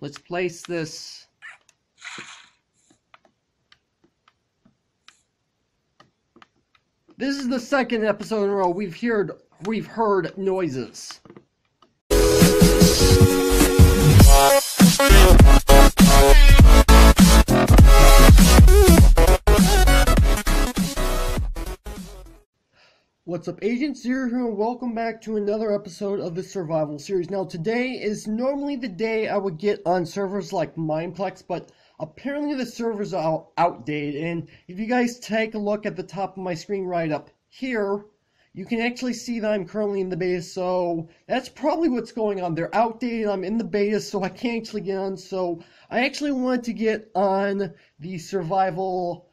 Let's place this. This is the second episode in a row we've heard noises. What's up, Agent Zero here, and welcome back to another episode of the survival series. Now, today is normally the day I would get on servers like Mineplex, but apparently the servers are outdated, and if you guys take a look at the top of my screen right up here, you can actually see that I'm currently in the beta, so that's probably what's going on. They're outdated, I'm in the beta, so I can't actually get on, so I actually wanted to get on the survival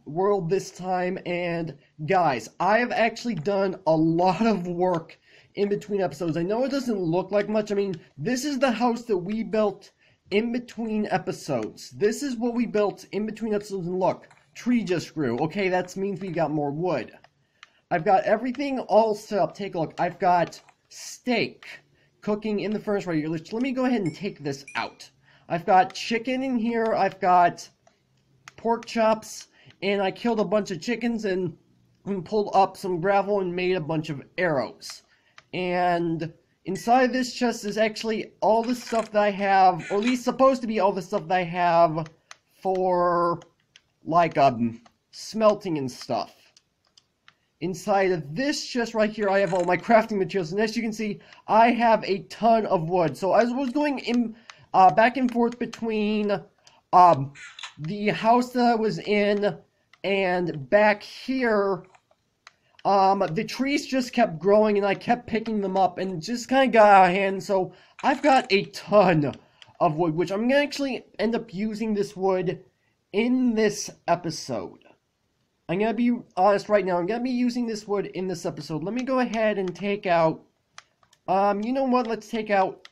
world this time. And guys, I have actually done a lot of work in between episodes. I know it doesn't look like much. I mean, this is the house that we built in between episodes. This is what we built in between episodes, and look, tree just grew. Okay, that means we got more wood. I've got everything all set up. Take a look. I've got steak cooking in the furnace right here. Let me go ahead and take this out. I've got chicken in here. I've got pork chops, and I killed a bunch of chickens and pulled up some gravel and made a bunch of arrows. And inside this chest is actually all the stuff that I have, or at least supposed to be all the stuff that I have for like smelting and stuff. Inside of this chest right here, I have all my crafting materials, and as you can see, I have a ton of wood. So as I was going in back and forth between the house that I was in and back here, the trees just kept growing, and I kept picking them up, and just kind of got out of hand. So I've got a ton of wood, which I'm gonna actually end up using this wood in this episode. I'm gonna be honest right now, I'm gonna be using this wood in this episode. Let me go ahead and take out, you know what, let's take out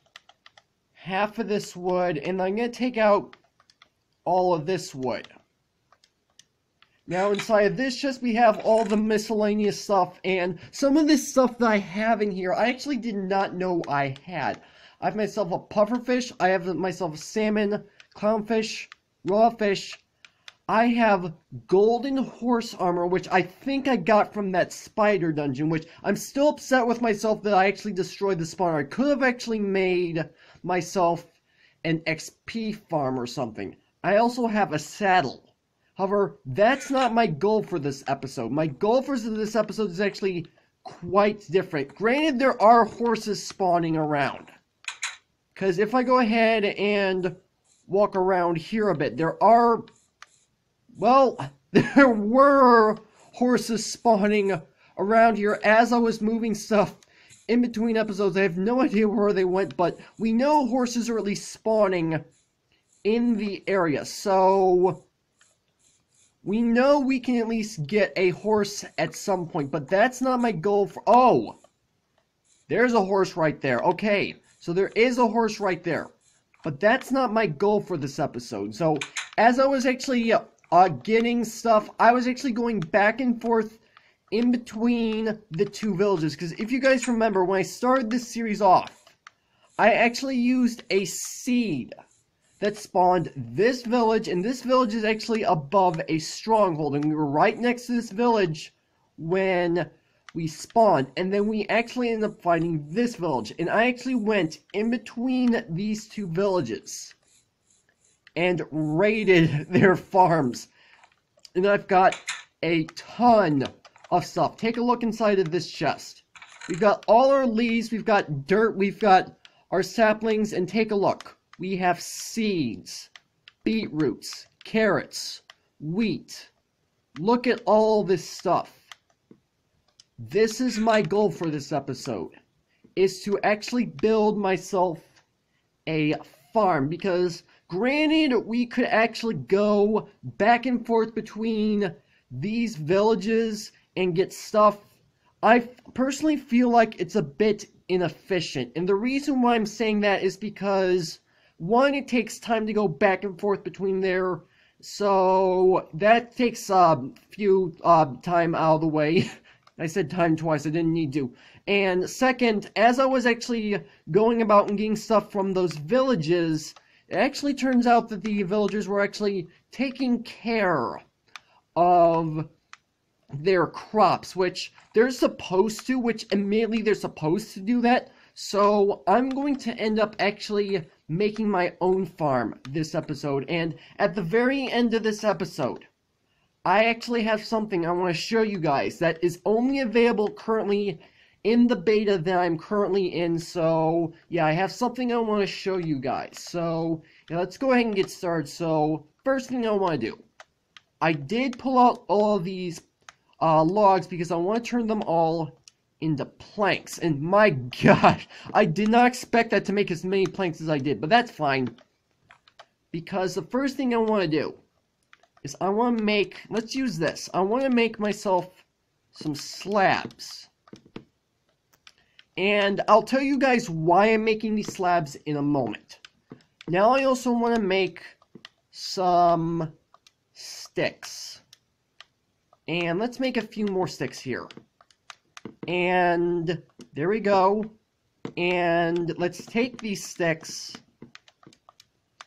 half of this wood, and I'm gonna take out all of this wood. Now inside of this chest we have all the miscellaneous stuff, and some of this stuff that I have in here I actually did not know I had. I have myself a pufferfish, I have myself a salmon, clownfish, raw fish. I have golden horse armor, which I think I got from that spider dungeon, which I'm still upset with myself that I actually destroyed the spawner. I could have actually made myself an XP farm or something. I also have a saddle. However, that's not my goal for this episode. My goal for this episode is actually quite different. Granted, there are horses spawning around. Because if I go ahead and walk around here a bit, there are, well, there were horses spawning around here as I was moving stuff in between episodes. I have no idea where they went, but we know horses are at least spawning in the area, so we know we can at least get a horse at some point, but that's not my goal for— oh! There's a horse right there. Okay, so there is a horse right there, but that's not my goal for this episode. So, as I was actually getting stuff, I was actually going back and forth in between the two villages, because if you guys remember, when I started this series off, I actually used a seed that spawned this village, and this village is actually above a stronghold, and we were right next to this village when we spawned, and then we actually ended up finding this village, and I actually went in between these two villages and raided their farms, and I've got a ton of stuff. Take a look inside of this chest. We've got all our leaves, we've got dirt, we've got our saplings, and take a look. We have seeds, beetroots, carrots, wheat. Look at all this stuff. This is my goal for this episode, is to actually build myself a farm, because granted we could actually go back and forth between these villages and get stuff. I personally feel like it's a bit inefficient, and the reason why I'm saying that is because, one, it takes time to go back and forth between there, so that takes few time out of the way. I said time twice, I didn't need to. And second, as I was actually going about and getting stuff from those villages, It actually turns out that the villagers were actually taking care of their crops, which they're supposed to, which immediately they're supposed to do that. So I'm going to end up actually making my own farm this episode. And at the very end of this episode, I actually have something I want to show you guys that is only available currently in the beta that I'm currently in. So yeah, I have something I want to show you guys. So yeah, let's go ahead and get started. So first thing I want to do, I did pull out all of these logs because I want to turn them all into planks. And my gosh, I did not expect that to make as many planks as I did, but that's fine. Because the first thing I want to do is I want to make, let's use this. I want to make myself some slabs. And I'll tell you guys why I'm making these slabs in a moment. Now I also want to make some sticks. And let's make a few more sticks here. And there we go. And let's take these sticks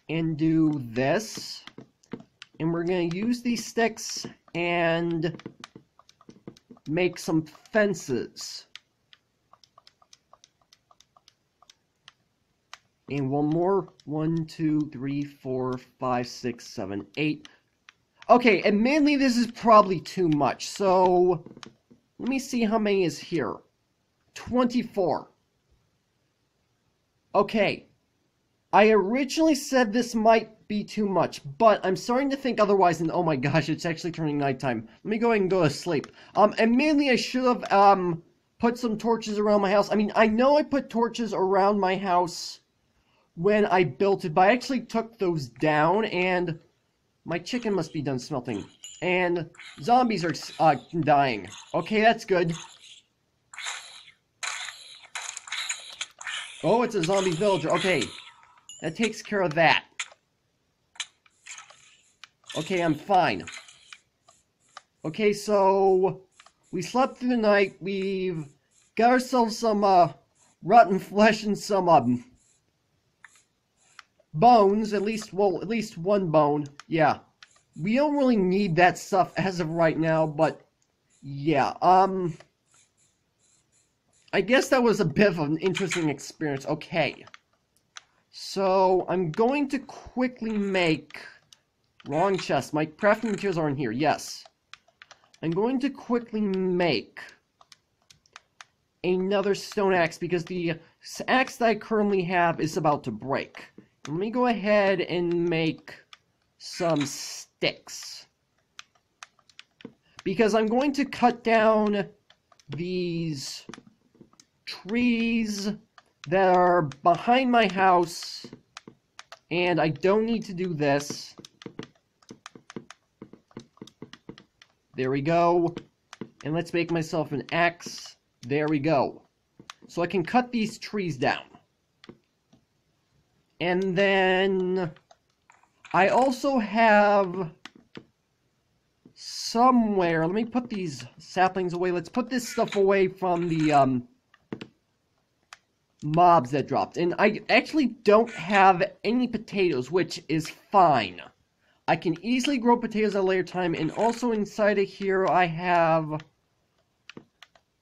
and do this. And we're going to use these sticks and make some fences. And one more. 1, 2, 3, 4, 5, 6, 7, 8. Okay, admittedly this is probably too much. So let me see how many is here. 24. Okay. I originally said this might be too much, but I'm starting to think otherwise, and oh my gosh, it's actually turning nighttime. Let me go ahead and go to sleep. Admittedly, I should have, put some torches around my house. I mean, I know I put torches around my house when I built it, but I actually took those down, and my chicken must be done smelting. And zombies are, dying. Okay, that's good. Oh, it's a zombie villager. Okay. That takes care of that. Okay, I'm fine. Okay, so we slept through the night. We've got ourselves some rotten flesh and some bones. At least one bone. Yeah. We don't really need that stuff as of right now, but yeah. I guess that was a bit of an interesting experience. Okay. So, I'm going to quickly make... Wrong chest. My crafting materials are in here. Yes. I'm going to quickly make another stone axe because the axe that I currently have is about to break. Let me go ahead and make some sticks. Because I'm going to cut down these trees that are behind my house, and I don't need to do this. There we go. And let's make myself an axe. There we go. So I can cut these trees down. And then I also have somewhere, let me put these saplings away. Let's put this stuff away from the mobs that dropped. And I actually don't have any potatoes, which is fine. I can easily grow potatoes at a later time. And also inside of here I have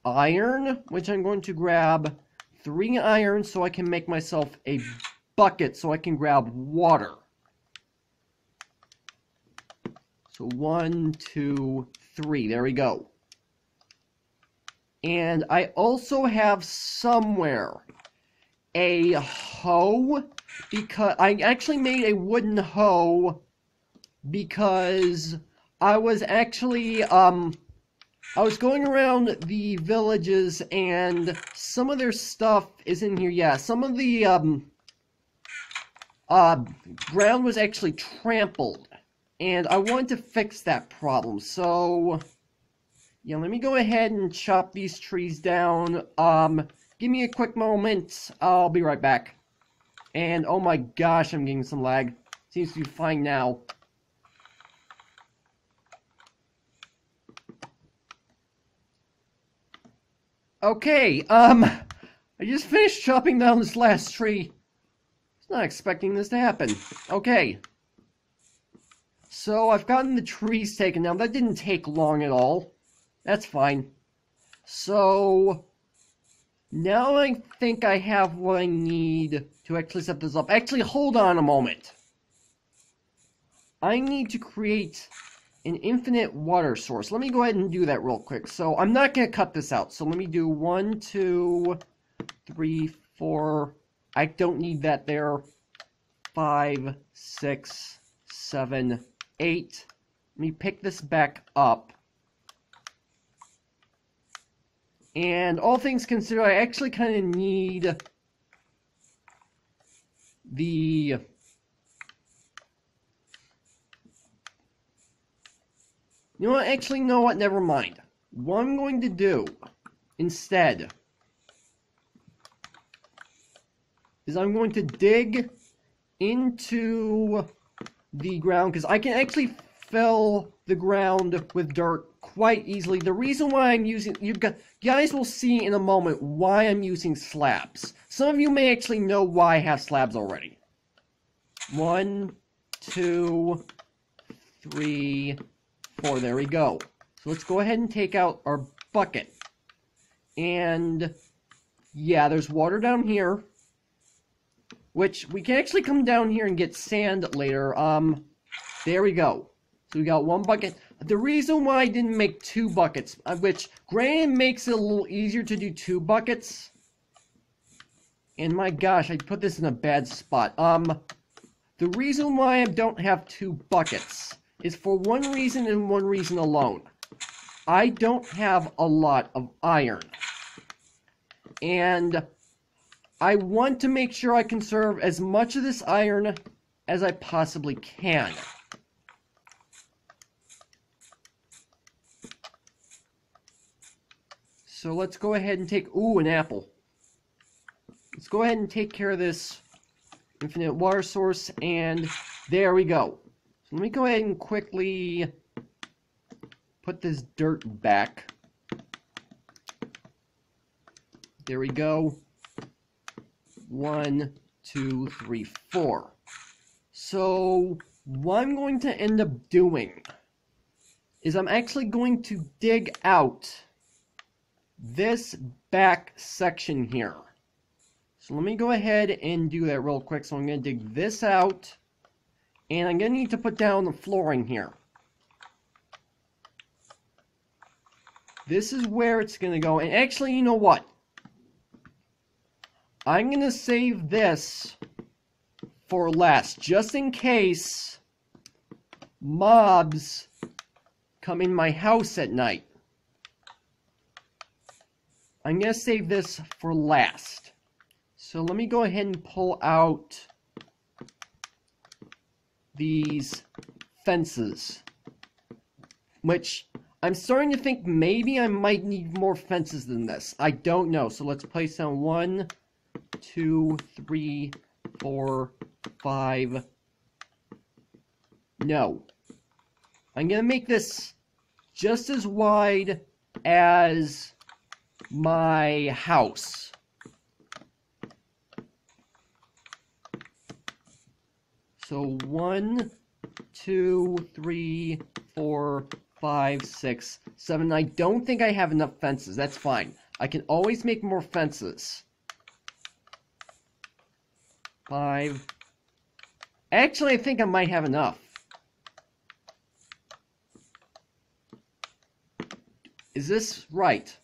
iron, which I'm going to grab 3 iron so I can make myself a bucket so I can grab water. So 1, 2, 3. There we go. And I also have somewhere a hoe, because I actually made a wooden hoe because I was actually I was going around the villages and some of their stuff is in here. Yeah, some of the ground was actually trampled, and I wanted to fix that problem. So yeah, let me go ahead and chop these trees down. Give me a quick moment. I'll be right back. And oh my gosh, I'm getting some lag. Seems to be fine now. Okay, I just finished chopping down this last tree. Not expecting this to happen. Okay. So I've gotten the trees taken down. That didn't take long at all. That's fine. So now I think I have what I need to actually set this up. Actually, hold on a moment. I need to create an infinite water source. Let me go ahead and do that real quick. So I'm not going to cut this out. So let me do 1, 2, 3, 4. I don't need that there. 5, 6, 7, 8. Let me pick this back up. And all things considered, I actually kind of need the... You know what? Actually, know what? Never mind. What I'm going to do instead is I'm going to dig into the ground, because I can actually fill the ground with dirt quite easily. The reason why I'm using... You guys will see in a moment why I'm using slabs. Some of you may actually know why I have slabs already. 1, 2, 3, 4. There we go. So let's go ahead and take out our bucket. And yeah, there's water down here, which we can actually come down here and get sand later. There we go. So we got one bucket. The reason why I didn't make 2 buckets, which granted makes it a little easier to do 2 buckets. And my gosh, I put this in a bad spot. The reason why I don't have 2 buckets is for one reason and one reason alone. I don't have a lot of iron. And I want to make sure I conserve as much of this iron as I possibly can. So let's go ahead and take... Ooh, an apple. Let's go ahead and take care of this infinite water source, and there we go. So let me go ahead and quickly put this dirt back. There we go. 1, 2, 3, 4. So what I'm going to end up doing is I'm actually going to dig out this back section here. So let me go ahead and do that real quick. So I'm going to dig this out, and I'm going to need to put down the flooring here. This is where it's going to go. And actually, you know what? I'm going to save this for last, just in case mobs come in my house at night. I'm going to save this for last. So let me go ahead and pull out these fences, which I'm starting to think maybe I might need more fences than this. I don't know. So let's place down 1, 2, 3, 4, 5. No. I'm going to make this just as wide as my house. So 1, 2, 3, 4, 5, 6, 7. I don't think I have enough fences. That's fine. I can always make more fences. 5. Actually, I think I might have enough. Is this right?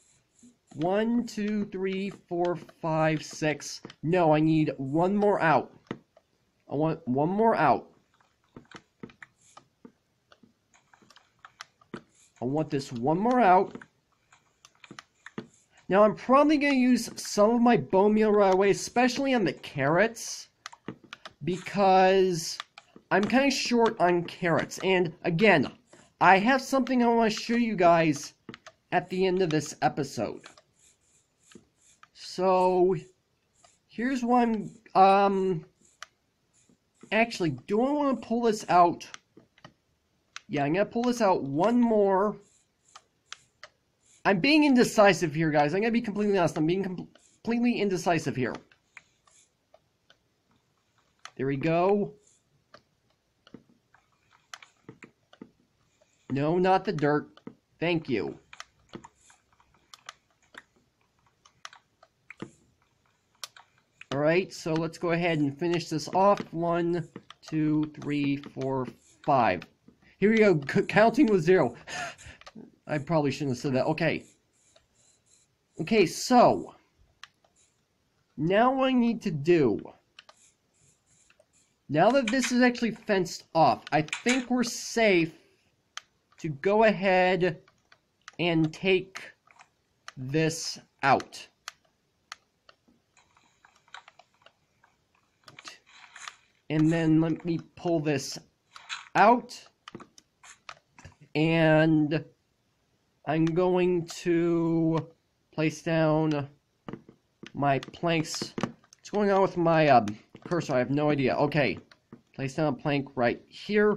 1, 2, 3, 4, 5, 6. No, I need one more out. I want one more out. I want this one more out. Now, I'm probably going to use some of my bone meal right away, especially on the carrots, because I'm kind of short on carrots. And again, I have something I want to show you guys at the end of this episode. So, here's what I'm, actually, do I want to pull this out? Yeah, I'm going to pull this out one more. I'm being indecisive here, guys. I'm going to be completely honest. I'm being completely indecisive here. There we go. No, not the dirt. Thank you. Alright, so let's go ahead and finish this off. 1, 2, 3, 4, 5. Here we go, counting with 0. I probably shouldn't have said that. Okay. Okay, so now what I need to do, now that this is actually fenced off, I think we're safe to go ahead and take this out. And then let me pull this out. And I'm going to place down my planks. What's going on with my cursor? I have no idea. Okay. Place down a plank right here.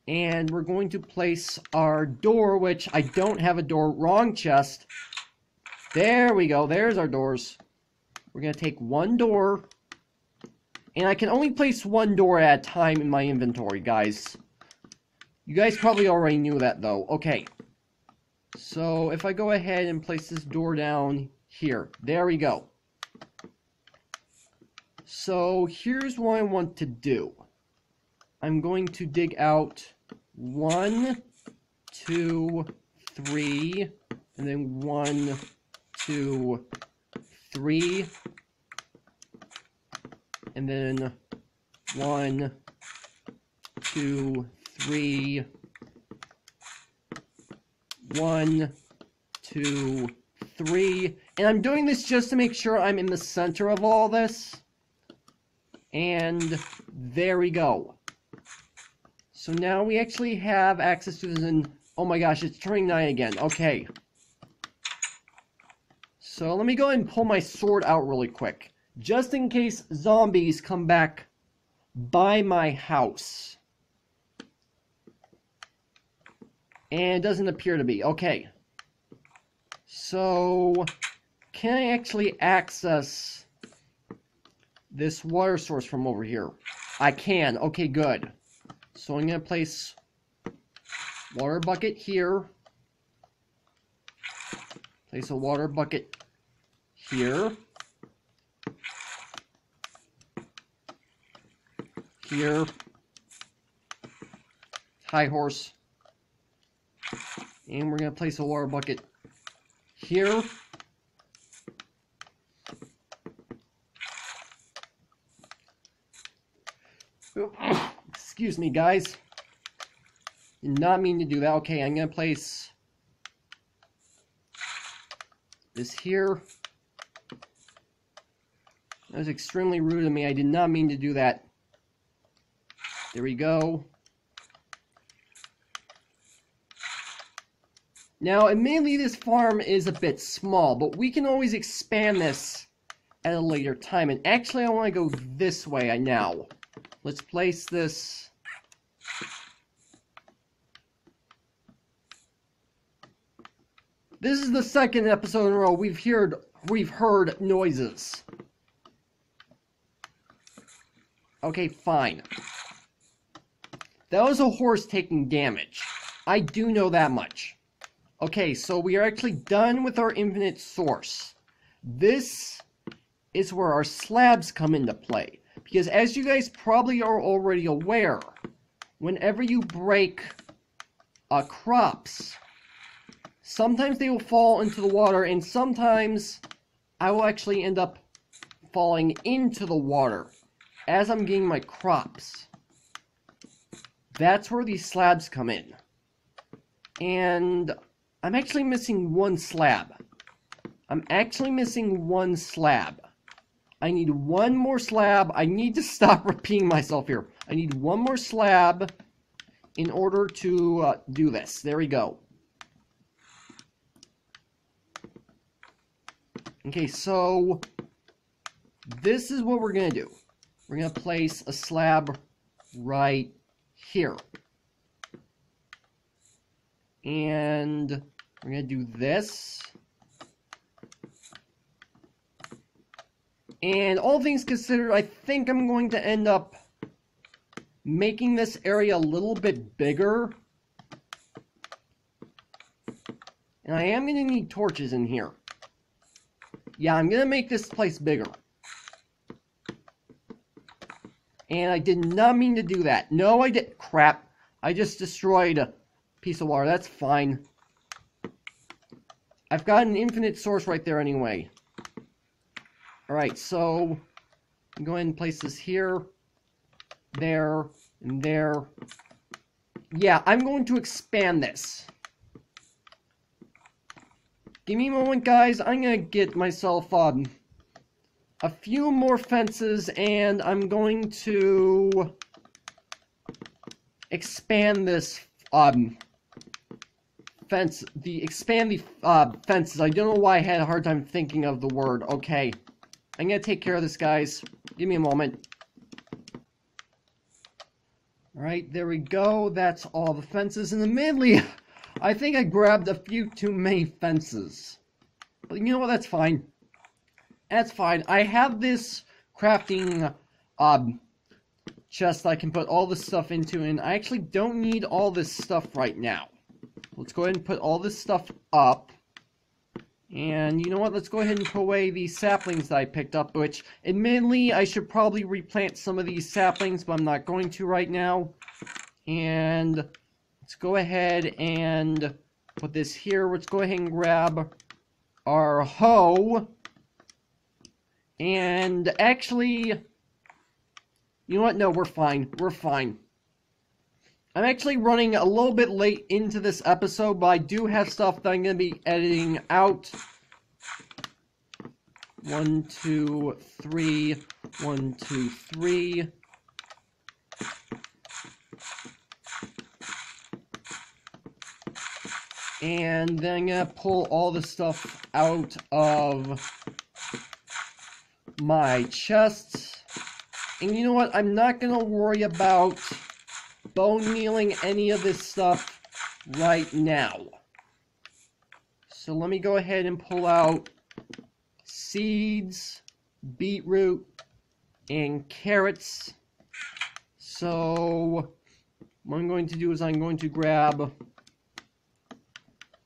And we're going to place our door, which I don't have a door. Wrong chest. There we go. There's our doors. We're going to take one door. And I can only place one door at a time in my inventory, guys. You guys probably already knew that, though. Okay. So, if I go ahead and place this door down here. There we go. So, here's what I want to do. I'm going to dig out 1, 2, 3, and then 1, 2, 3, and then 1, 2, 3, 1, 2, 3, and I'm doing this just to make sure I'm in the center of all this, and there we go. So now we actually have access to this, and oh my gosh, it's turning night again. Okay. So let me go ahead and pull my sword out really quick, just in case zombies come back by my house. And it doesn't appear to be. Okay. So, can I actually access this water source from over here? I can. Okay, good. So I'm going to place water bucket here. Place a water bucket here. Here. High horse. And we're going to place a water bucket here. Excuse me, guys. Did not mean to do that. Okay, I'm going to place this here. That was extremely rude of me. I did not mean to do that. There we go. Now, admittedly, this farm is a bit small, but we can always expand this at a later time. And actually, I want to go this way now. Let's place this. This is the second episode in a row we've heard noises. Okay, fine. That was a horse taking damage. I do know that much. Okay, so we are actually done with our infinite source. This is where our slabs come into play. Because as you guys probably are already aware, whenever you break crops, sometimes they will fall into the water, and sometimes I will actually end up falling into the water as I'm getting my crops. That's where these slabs come in. And I'm actually missing one slab. I need one more slab. I need to stop repeating myself here. I need one more slab in order to do this. There we go. Okay, so this is what we're going to do. We're going to place a slab right here. And we're going to do this. And all things considered, I think I'm going to end up making this area a little bit bigger. And I am going to need torches in here. Yeah, I'm going to make this place bigger. And I did not mean to do that. No, I did. Crap. I just destroyed a piece of water. That's fine. I've got an infinite source right there anyway. Alright, so go ahead and place this here, there, and there. Yeah, I'm going to expand this. Give me a moment, guys. I'm going to get myself a few more fences, and I'm going to expand this fences. I don't know why I had a hard time thinking of the word. Okay. I'm going to take care of this, guys. Give me a moment. Alright, there we go. That's all the fences. And admittedly, I think I grabbed a few too many fences. But you know what? That's fine. That's fine. I have this crafting chest I can put all this stuff into, and I actually don't need all this stuff right now. Let's go ahead and put all this stuff up. And you know what? Let's go ahead and put away these saplings that I picked up, which, admittedly, I should probably replant some of these saplings, but I'm not going to right now. And let's go ahead and put this here. Let's go ahead and grab our hoe. And actually, you know what? No, we're fine. We're fine. I'm actually running a little bit late into this episode, but I do have stuff that I'm going to be editing out. 1, 2, 3. 1, 2, 3. And then I'm going to pull all the stuff out of my chests. And you know what? I'm not going to worry about bone mealing any of this stuff right now. So let me go ahead and pull out seeds, beetroot, and carrots. So what I'm going to do is I'm going to grab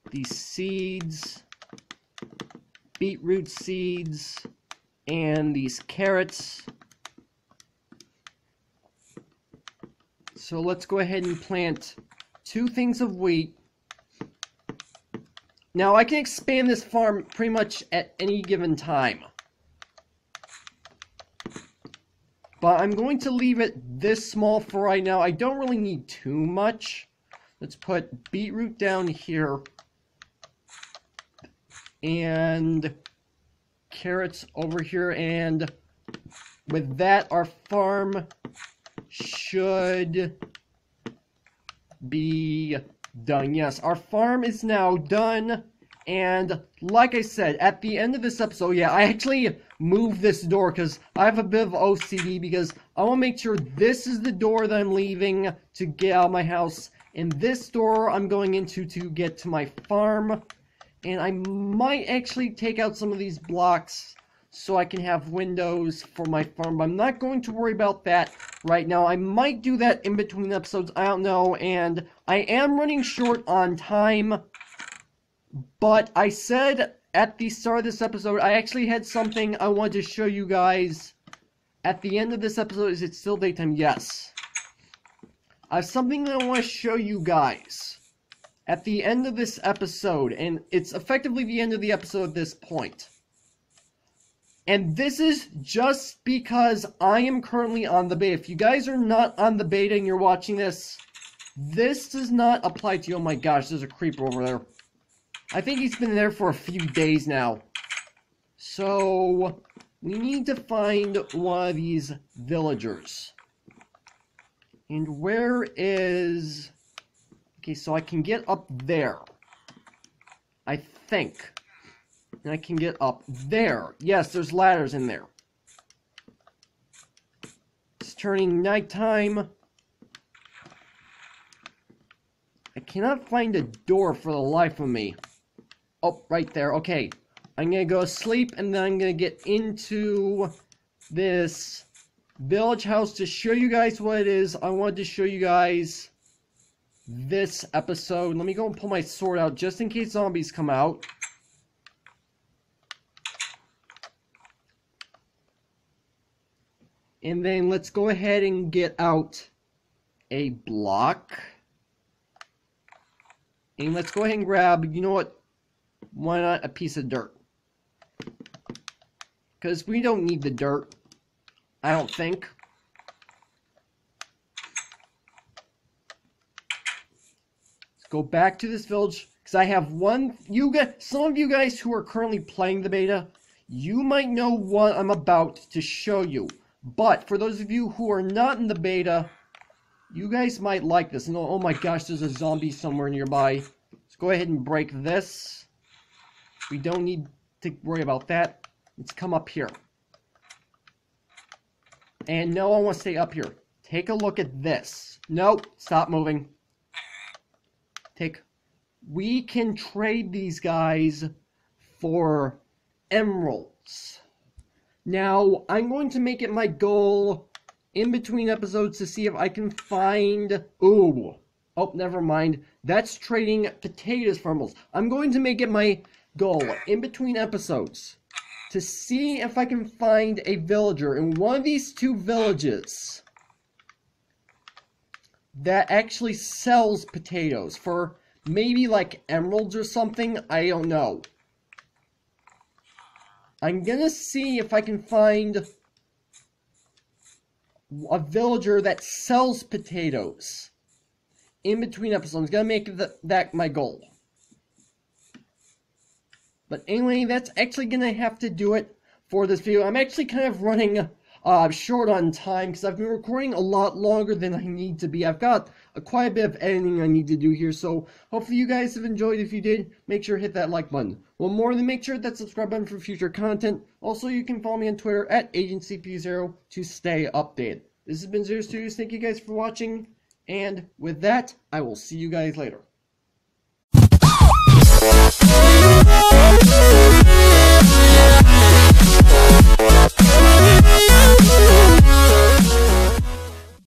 these seeds, beetroot seeds, and these carrots. So let's go ahead and plant 2 things of wheat. Now I can expand this farm pretty much at any given time. But I'm going to leave it this small for right now. I don't really need too much. Let's put beetroot down here. And carrots over here. And with that, our farm should be done. Yes, our farm is now done. And like I said, at the end of this episode, yeah, I actually moved this door because I have a bit of OCD because I want to make sure this is the door that I'm leaving to get out of my house. And this door I'm going into to get to my farm. And I might actually take out some of these blocks so I can have windows for my farm, but I'm not going to worry about that right now. I might do that in between episodes, I don't know, and I am running short on time, but I said at the start of this episode, I actually had something I wanted to show you guys at the end of this episode. Is it still daytime? Yes. I have something that I want to show you guys at the end of this episode, and it's effectively the end of the episode at this point. And this is just because I am currently on the beta. If you guys are not on the beta and you're watching this, this does not apply to you. Oh my gosh, there's a creeper over there. I think he's been there for a few days now. So, we need to find one of these villagers. And where is... Okay, so I can get up there. I think. And I can get up there. Yes, there's ladders in there. It's turning nighttime. I cannot find a door for the life of me. Oh, right there. Okay. I'm going to go to sleep and then I'm going to get into this village house to show you guys what it is. I wanted to show you guys this episode. Let me go and pull my sword out just in case zombies come out. And then let's go ahead and get out a block. And let's go ahead and grab, you know what? Why not a piece of dirt? Because we don't need the dirt. I don't think. Let's go back to this village. Because I have some of you guys who are currently playing the beta, you might know what I'm about to show you. But for those of you who are not in the beta, you guys might like this. And oh my gosh, there's a zombie somewhere nearby. Let's go ahead and break this. We don't need to worry about that. Let's come up here. And no, I want to stay up here. Take a look at this. Nope, stop moving. We can trade these guys for emeralds. Now, I'm going to make it my goal in between episodes to see if I can find... Ooh. Oh, never mind. That's trading potatoes for emeralds. I'm going to make it my goal in between episodes to see if I can find a villager in one of these two villages that actually sells potatoes for maybe like emeralds or something. I don't know. I'm gonna see if I can find a villager that sells potatoes in between episodes. I'm gonna make that my goal. But anyway, that's actually gonna have to do it for this video. I'm actually kind of running short on time because I've been recording a lot longer than I need to be. I've got quite a bit of editing I need to do here, so hopefully you guys have enjoyed. If you did, make sure to hit that like button. One more, than make sure that subscribe button for future content. Also, you can follow me on Twitter at AgentCP0 to stay updated. This has been Zero Studios. Thank you guys for watching, and with that, I will see you guys later.